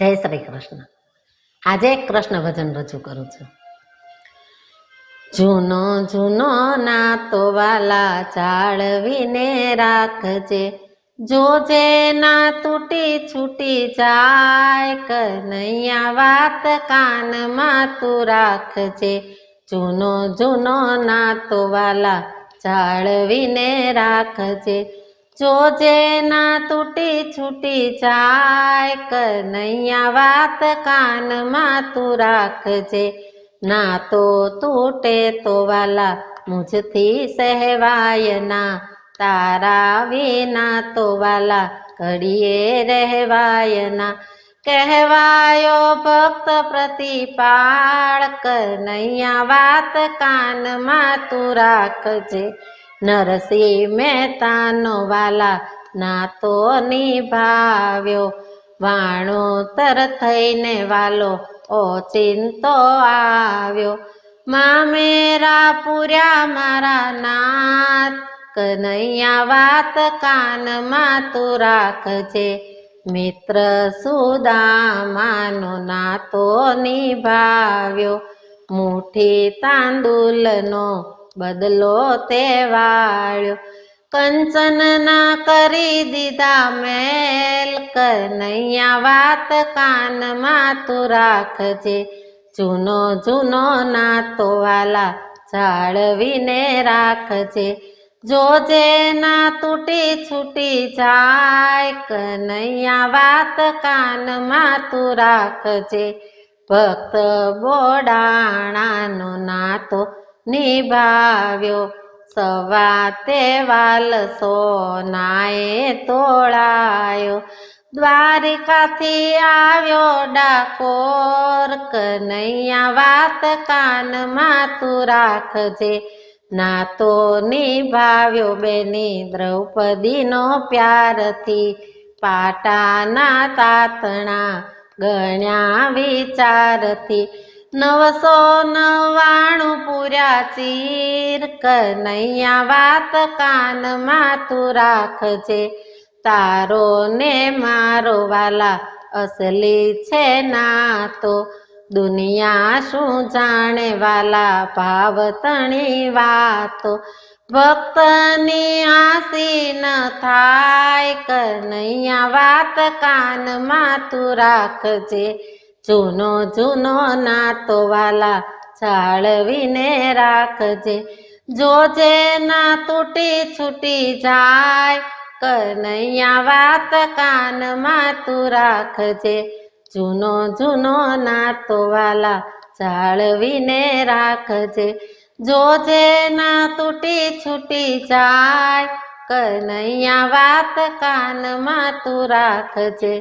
જય શ્રી કૃષ્ણ. આજે એક કૃષ્ણ ભજન રજૂ કરું છું. જૂનો જૂનો નાતો વાલા જાળવીને રાખજે, જોજે ના તૂટી છૂટી જાય, કનૈયા વાત કાનમાં તું રાખજે. જૂનો જૂનો નાતો વાલા જાળવીને રાખજે, જોજે ના તૂટી છૂટી જાય, કનૈયા વાત કાનમાં તું રાખજે. ના તો તૂટે તો વાલા મુझથી સહેવાય ના, તારા વિના તો વાલા ઘડીએ રહેવાય ના. કહેવાયો ભક્ત પ્રતિપાળ, કનૈયા વાત કાનમાં તું રાખજે. નરસિંહ મહેતાનો વાલા નાતો નિભાવ્યો, વાણોતર થઈને વાલો ઓચિંતો આવ્યો. મામેરા પૂર્યા મારા નાથ, કનૈયા વાત કાનમાં તું રાખજે. મિત્ર સુદામાનો નાતો નિભાવ્યો, મુઠ્ઠી તાંદુલનો બદલો તે વાળ્યો. કંચનના કરી દીધા મેલ, કનૈયા વાત કાનમાં તું રાખજે. જૂનો જૂનો નાતો વાલા જાળવીને રાખજે, જોજે ના તૂટી છૂટી જાય, કનૈયા વાત કાનમાં તું રાખજે. ભક્ત બોડાણાનો નાતો નિભાવ્યો, સવાતે વાલ સોનાએ તોળાયો. દ્વારિકાથી આવ્યો ડાકોર, કનૈયા વાત કાનમાં તું રાખજે. નાતો નિભાવ્યો બેની દ્રૌપદીનો પ્યારથી, પાટાના તાતણા ગણ્યા વિચારથી. 999 પૂર્યા ચીર, કનૈયા વાત કાનમાં તું રાખજે. તારો ને મારો વાલા અસલી છે નાતો, દુનિયા શું જાણે વાલા ભાવ તણી વાતો. ભક્તની આસી ન થાય, કનૈયા વાત કાનમાં તું રાખજે. જૂનો જૂનો નાતો વાલા જાળવીને રાખજે, જોજે ના તૂટી છૂટી જાય, કનૈયા વાત કાનમાં તું રાખજે. જૂનો જૂનો નાતો વાલા જાળવીને રાખજે, જોજે ના તૂટી છૂટી જાય, કનૈયા વાત કાનમાં તું રાખજે.